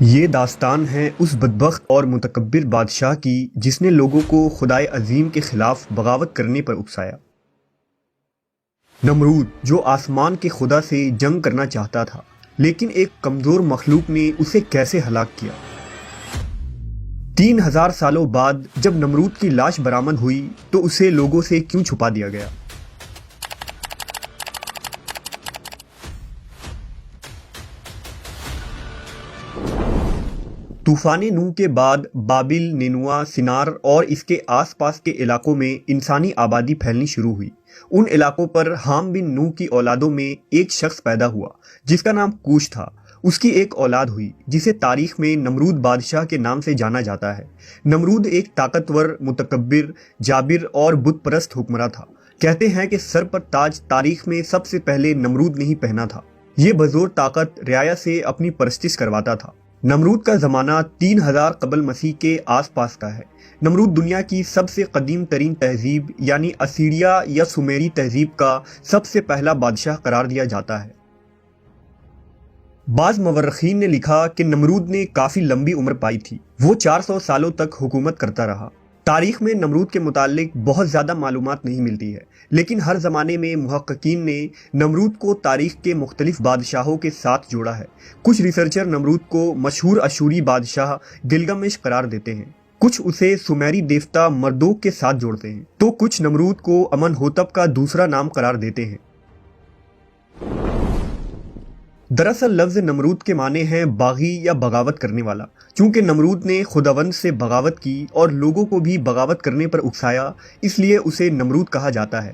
یہ داستان ہے اس بدبخت اور متکبر بادشاہ کی جس نے لوگوں کو خدائے عظیم کے خلاف بغاوت کرنے پر اکسایا۔ نمرود جو آسمان کے خدا سے جنگ کرنا چاہتا تھا، لیکن ایک کمزور مخلوق نے اسے کیسے ہلاک کیا۔ 3000 سالوں بعد جب نمرود کی لاش برآمد ہوئی تو اسے لوگوں سے کیوں چھپا دیا گیا؟ طوفان نوح کے بعد بابل، نینوا، سنار اور اس کے آس پاس کے علاقوں میں انسانی آبادی پھیلنی شروع ہوئی۔ ان علاقوں پر حام بن نوح کی اولادوں میں ایک شخص پیدا ہوا جس کا نام کوش تھا۔ اس کی ایک اولاد ہوئی جسے تاریخ میں نمرود بادشاہ کے نام سے جانا جاتا ہے۔ نمرود ایک طاقتور، متکبر، جابر اور بت پرست حکمراں تھا۔ کہتے ہیں کہ سر پر تاج تاریخ میں سب سے پہلے نمرود نے ہی پہنا تھا۔ یہ بزور طاقت رعایا سے اپنی پرستش کرواتا تھا۔ نمرود کا زمانہ 3000 قبل مسیح کے آس پاس کا ہے۔ نمرود دنیا کی سب سے قدیم ترین تہذیب یعنی اسیریا یا سومیری تہذیب کا سب سے پہلا بادشاہ قرار دیا جاتا ہے۔ بعض مورخین نے لکھا کہ نمرود نے کافی لمبی عمر پائی تھی۔ وہ 400 سالوں تک حکومت کرتا رہا۔ تاریخ میں نمرود کے متعلق بہت زیادہ معلومات نہیں ملتی ہے، لیکن ہر زمانے میں محققین نے نمرود کو تاریخ کے مختلف بادشاہوں کے ساتھ جوڑا ہے۔ کچھ ریسرچر نمرود کو مشہور اشوری بادشاہ گلگمش قرار دیتے ہیں، کچھ اسے سومیری دیوتا مردوک کے ساتھ جوڑتے ہیں، تو کچھ نمرود کو امن ہوتب کا دوسرا نام قرار دیتے ہیں۔ دراصل لفظ نمرود کے معنی ہیں باغی یا بغاوت کرنے والا۔ چونکہ نمرود نے خداوند سے بغاوت کی اور لوگوں کو بھی بغاوت کرنے پر اکسایا، اس لیے اسے نمرود کہا جاتا ہے۔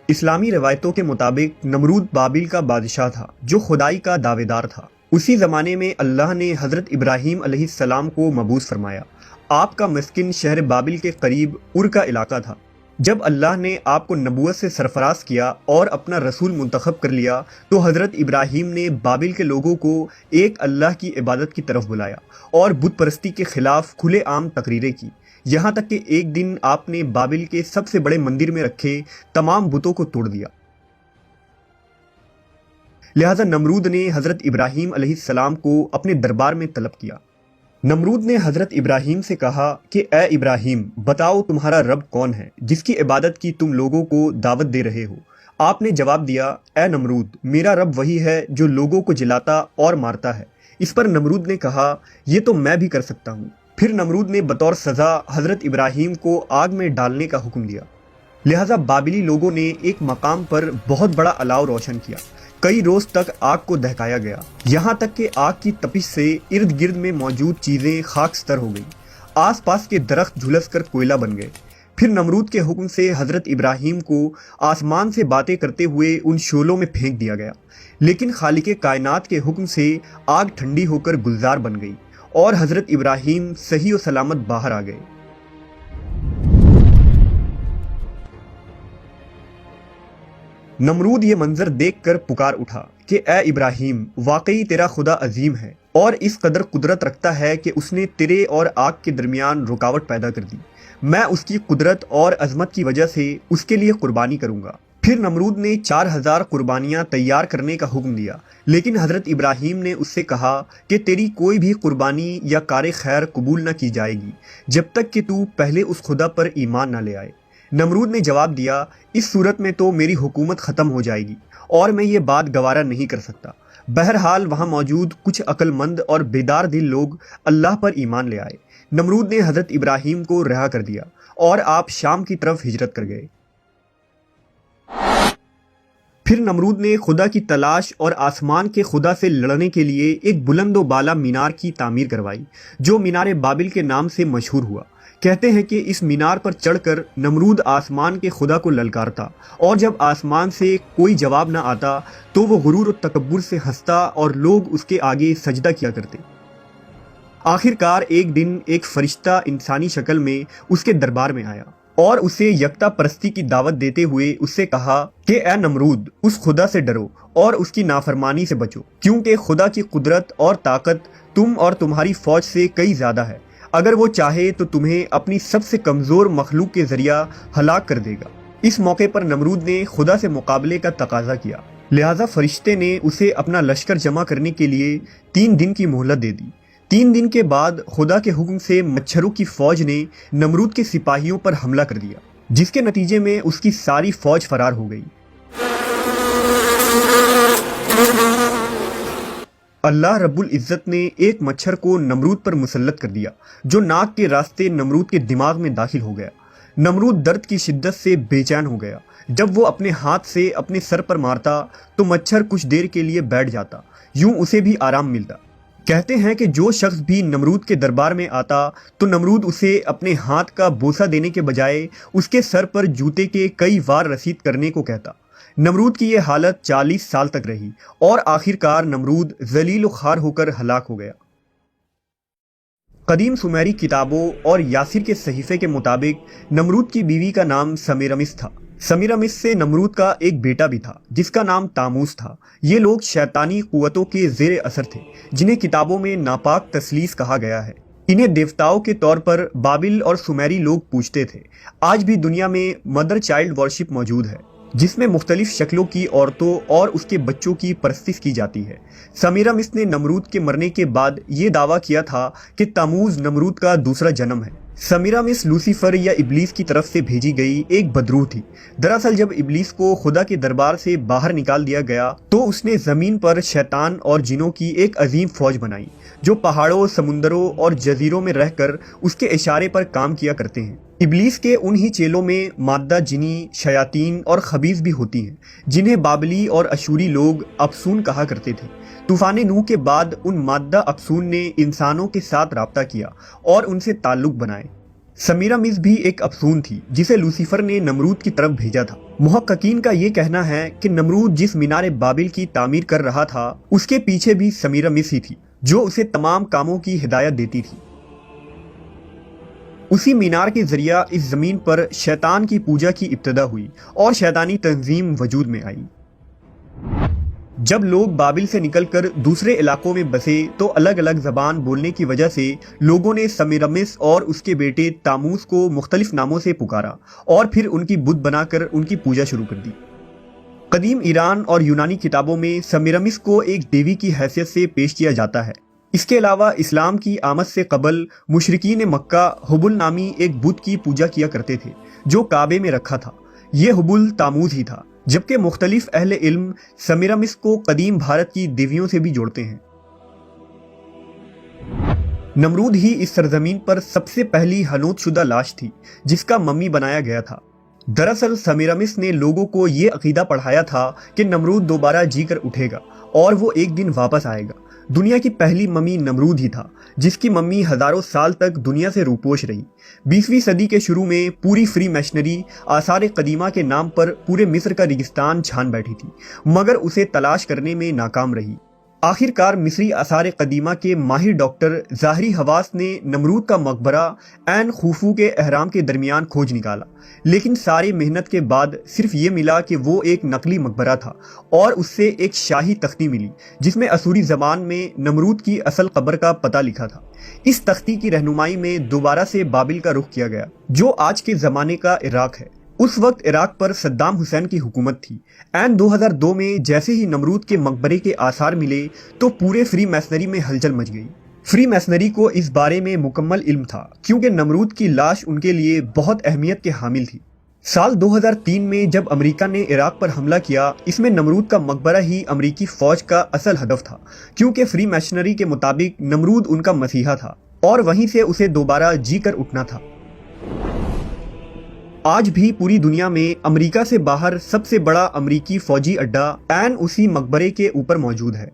اسلامی روایتوں کے مطابق نمرود بابل کا بادشاہ تھا جو خدائی کا دعوے دار تھا۔ اسی زمانے میں اللہ نے حضرت ابراہیم علیہ السلام کو مبعوث فرمایا۔ آپ کا مسکن شہر بابل کے قریب ار کا علاقہ تھا۔ جب اللہ نے آپ کو نبوت سے سرفراز کیا اور اپنا رسول منتخب کر لیا تو حضرت ابراہیم نے بابل کے لوگوں کو ایک اللہ کی عبادت کی طرف بلایا اور بت پرستی کے خلاف کھلے عام تقریریں کی، یہاں تک کہ ایک دن آپ نے بابل کے سب سے بڑے مندر میں رکھے تمام بتوں کو توڑ دیا۔ لہذا نمرود نے حضرت ابراہیم علیہ السلام کو اپنے دربار میں طلب کیا۔ نمرود نے حضرت ابراہیم سے کہا کہ اے ابراہیم، بتاؤ تمہارا رب کون ہے جس کی عبادت کی تم لوگوں کو دعوت دے رہے ہو؟ آپ نے جواب دیا، اے نمرود، میرا رب وہی ہے جو لوگوں کو جلاتا اور مارتا ہے۔ اس پر نمرود نے کہا، یہ تو میں بھی کر سکتا ہوں۔ پھر نمرود نے بطور سزا حضرت ابراہیم کو آگ میں ڈالنے کا حکم دیا۔ لہذا بابلی لوگوں نے ایک مقام پر بہت بڑا الاؤ روشن کیا۔ کئی روز تک آگ کو دہکایا گیا، یہاں تک کہ آگ کی تپش سے ارد گرد میں موجود چیزیں خاکستر ہو گئیں۔ آس پاس کے درخت جھلس کر کوئلہ بن گئے۔ پھر نمرود کے حکم سے حضرت ابراہیم کو آسمان سے باتیں کرتے ہوئے ان شعلوں میں پھینک دیا گیا، لیکن خالق کائنات کے حکم سے آگ ٹھنڈی ہو کر گلزار بن گئی اور حضرت ابراہیم صحیح و سلامت باہر آ گئے۔ نمرود یہ منظر دیکھ کر پکار اٹھا کہ اے ابراہیم، واقعی تیرا خدا عظیم ہے اور اس قدر قدرت رکھتا ہے کہ اس نے تیرے اور آگ کے درمیان رکاوٹ پیدا کر دی۔ میں اس کی قدرت اور عظمت کی وجہ سے اس کے لیے قربانی کروں گا۔ پھر نمرود نے 4000 قربانیاں تیار کرنے کا حکم دیا، لیکن حضرت ابراہیم نے اس سے کہا کہ تیری کوئی بھی قربانی یا کار خیر قبول نہ کی جائے گی جب تک کہ تو پہلے اس خدا پر ایمان نہ لے آئے۔ نمرود نے جواب دیا، اس صورت میں تو میری حکومت ختم ہو جائے گی اور میں یہ بات گوارا نہیں کر سکتا۔ بہرحال وہاں موجود کچھ عقل مند اور بیدار دل لوگ اللہ پر ایمان لے آئے۔ نمرود نے حضرت ابراہیم کو رہا کر دیا اور آپ شام کی طرف ہجرت کر گئے۔ پھر نمرود نے خدا کی تلاش اور آسمان کے خدا سے لڑنے کے لیے ایک بلند و بالا مینار کی تعمیر کروائی جو مینار بابل کے نام سے مشہور ہوا۔ کہتے ہیں کہ اس مینار پر چڑھ کر نمرود آسمان کے خدا کو للکارتا اور جب آسمان سے کوئی جواب نہ آتا تو وہ غرور و تکبر سے ہنستا اور لوگ اس کے آگے سجدہ کیا کرتے۔ آخر کار ایک دن ایک فرشتہ انسانی شکل میں اس کے دربار میں آیا اور اسے یکتا پرستی کی دعوت دیتے ہوئے اس سے کہا کہ اے نمرود، اس خدا سے ڈرو اور اس کی نافرمانی سے بچو، کیونکہ خدا کی قدرت اور طاقت تم اور تمہاری فوج سے کئی زیادہ ہے۔ اگر وہ چاہے تو تمہیں اپنی سب سے کمزور مخلوق کے ذریعہ ہلاک کر دے گا۔ اس موقع پر نمرود نے خدا سے مقابلے کا تقاضا کیا، لہذا فرشتے نے اسے اپنا لشکر جمع کرنے کے لیے 3 دن کی مہلت دے دی۔ 3 دن کے بعد خدا کے حکم سے مچھروں کی فوج نے نمرود کے سپاہیوں پر حملہ کر دیا، جس کے نتیجے میں اس کی ساری فوج فرار ہو گئی۔ اللہ رب العزت نے ایک مچھر کو نمرود پر مسلط کر دیا جو ناک کے راستے نمرود کے دماغ میں داخل ہو گیا۔ نمرود درد کی شدت سے بے چین ہو گیا۔ جب وہ اپنے ہاتھ سے اپنے سر پر مارتا تو مچھر کچھ دیر کے لیے بیٹھ جاتا، یوں اسے بھی آرام ملتا۔ کہتے ہیں کہ جو شخص بھی نمرود کے دربار میں آتا تو نمرود اسے اپنے ہاتھ کا بوسہ دینے کے بجائے اس کے سر پر جوتے کے کئی وار رسید کرنے کو کہتا۔ نمرود کی یہ حالت 40 سال تک رہی اور آخر کار نمرود ذلیل و خوار ہو کر ہلاک ہو گیا۔ قدیم سمیری کتابوں اور یاسر کے صحیفے کے مطابق نمرود کی بیوی کا نام سمیرامس تھا۔ سمیرامس سے نمرود کا ایک بیٹا بھی تھا جس کا نام تاموس تھا۔ یہ لوگ شیطانی قوتوں کے زیر اثر تھے جنہیں کتابوں میں ناپاک تثلیث کہا گیا ہے۔ انہیں دیوتاؤں کے طور پر بابل اور سمیری لوگ پوجتے تھے۔ آج بھی دنیا میں مدر چائلڈ ورشپ موجود ہے جس میں مختلف شکلوں کی عورتوں اور اس کے بچوں کی پرستش کی جاتی ہے۔ سمیرامس نے نمرود کے مرنے کے بعد یہ دعویٰ کیا تھا کہ تاموز نمرود کا دوسرا جنم ہے۔ سمیرامس لوسیفر یا ابلیس کی طرف سے بھیجی گئی ایک بدروح تھی۔ دراصل جب ابلیس کو خدا کے دربار سے باہر نکال دیا گیا تو اس نے زمین پر شیطان اور جنوں کی ایک عظیم فوج بنائی جو پہاڑوں، سمندروں اور جزیروں میں رہ کر اس کے اشارے پر کام کیا کرتے ہیں۔ ابلیس کے انہی چیلوں میں مادہ جنی، شیاطین اور خبیث بھی ہوتی ہیں جنہیں بابلی اور اشوری لوگ ابسون کہا کرتے تھے۔ طوفان نوح کے بعد ان مادہ ابسون نے انسانوں کے ساتھ رابطہ کیا اور ان سے تعلق بنائے۔ سمیرامس بھی ایک ابسون تھی جسے لوسیفر نے نمرود کی طرف بھیجا تھا۔ محققین کا یہ کہنا ہے کہ نمرود جس مینار بابل کی تعمیر کر رہا تھا اس کے پیچھے بھی سمیرامس ہی تھی جو اسے تمام کاموں کی ہدایت دیتی تھی۔ اسی مینار کے ذریعہ اس زمین پر شیطان کی پوجا کی ابتدا ہوئی اور شیطانی تنظیم وجود میں آئی۔ جب لوگ بابل سے نکل کر دوسرے علاقوں میں بسے تو الگ الگ زبان بولنے کی وجہ سے لوگوں نے سمیرامس اور اس کے بیٹے تاموس کو مختلف ناموں سے پکارا اور پھر ان کی بت بنا کر ان کی پوجا شروع کر دی۔ قدیم ایران اور یونانی کتابوں میں سمیرامس کو ایک دیوی کی حیثیت سے پیش کیا جاتا ہے۔ اس کے علاوہ اسلام کی آمد سے قبل مشرکین مکہ حبل نامی ایک بت کی پوجا کیا کرتے تھے جو کعبے میں رکھا تھا۔ یہ حبل تاموز ہی تھا، جبکہ مختلف اہل علم سمیرامس کو قدیم بھارت کی دیویوں سے بھی جوڑتے ہیں۔ نمرود ہی اس سرزمین پر سب سے پہلی حنوط شدہ لاش تھی جس کا ممی بنایا گیا تھا۔ دراصل سمیرامس نے لوگوں کو یہ عقیدہ پڑھایا تھا کہ نمرود دوبارہ جی کر اٹھے گا اور وہ ایک دن واپس آئے گا۔ دنیا کی پہلی ممی نمرود ہی تھا جس کی ممی ہزاروں سال تک دنیا سے روپوش رہی۔ 20ویں صدی کے شروع میں پوری فری میشنری آثار قدیمہ کے نام پر پورے مصر کا ریگستان چھان بیٹھی تھی مگر اسے تلاش کرنے میں ناکام رہی۔ آخر کار مصری آثار قدیمہ کے ماہر ڈاکٹر ظاہری حواس نے نمرود کا مقبرہ عین خوفو کے اہرام کے درمیان کھوج نکالا، لیکن ساری محنت کے بعد صرف یہ ملا کہ وہ ایک نقلی مقبرہ تھا اور اس سے ایک شاہی تختی ملی جس میں اسوری زبان میں نمرود کی اصل قبر کا پتہ لکھا تھا۔ اس تختی کی رہنمائی میں دوبارہ سے بابل کا رخ کیا گیا جو آج کے زمانے کا عراق ہے۔ اس وقت عراق پر صدام حسین کی حکومت تھی۔ عین 2002 میں جیسے ہی نمرود کے مقبرے کے آثار ملے تو پورے فری میسنری میں ہلچل مچ گئی۔ فری میسنری کو اس بارے میں مکمل علم تھا کیونکہ نمرود کی لاش ان کے لیے بہت اہمیت کے حامل تھی۔ سال 2003 میں جب امریکہ نے عراق پر حملہ کیا، اس میں نمرود کا مقبرہ ہی امریکی فوج کا اصل ہدف تھا کیونکہ فری میسنری کے مطابق نمرود ان کا مسیحا تھا اور وہیں سے اسے دوبارہ جی کر اٹھنا تھا۔ آج بھی پوری دنیا میں امریکہ سے باہر سب سے بڑا امریکی فوجی اڈا عین اسی مقبرے کے اوپر موجود ہے۔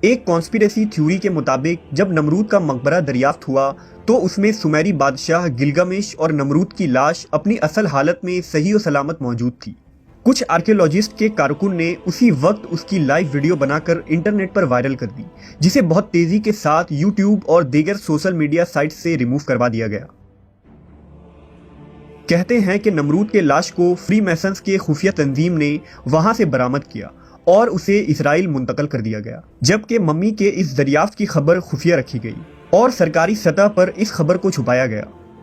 ایک کانسپیریسی تھیوری کے مطابق جب نمرود کا مقبرہ دریافت ہوا تو اس میں سمیری بادشاہ گلگمش اور نمرود کی لاش اپنی اصل حالت میں صحیح و سلامت موجود تھی۔ کچھ آرکیولوجسٹ کے کارکن نے اسی وقت اس کی لائیو ویڈیو بنا کر انٹرنیٹ پر وائرل کر دی جسے بہت تیزی کے ساتھ یوٹیوب اور دیگر سوشل میڈیا سائٹ سے ریموو کروا دیا گیا۔ کہتے ہیں کہ نمرود کے لاش کو فری میسنز کے خفیہ تنظیم نے وہاں سے برآمد کیا اور اسے اسرائیل منتقل کر دیا گیا، جبکہ ممی کے اس دریافت کی خبر خفیہ رکھی گئی اور سرکاری سطح پر اس خبر کو چھپایا گیا۔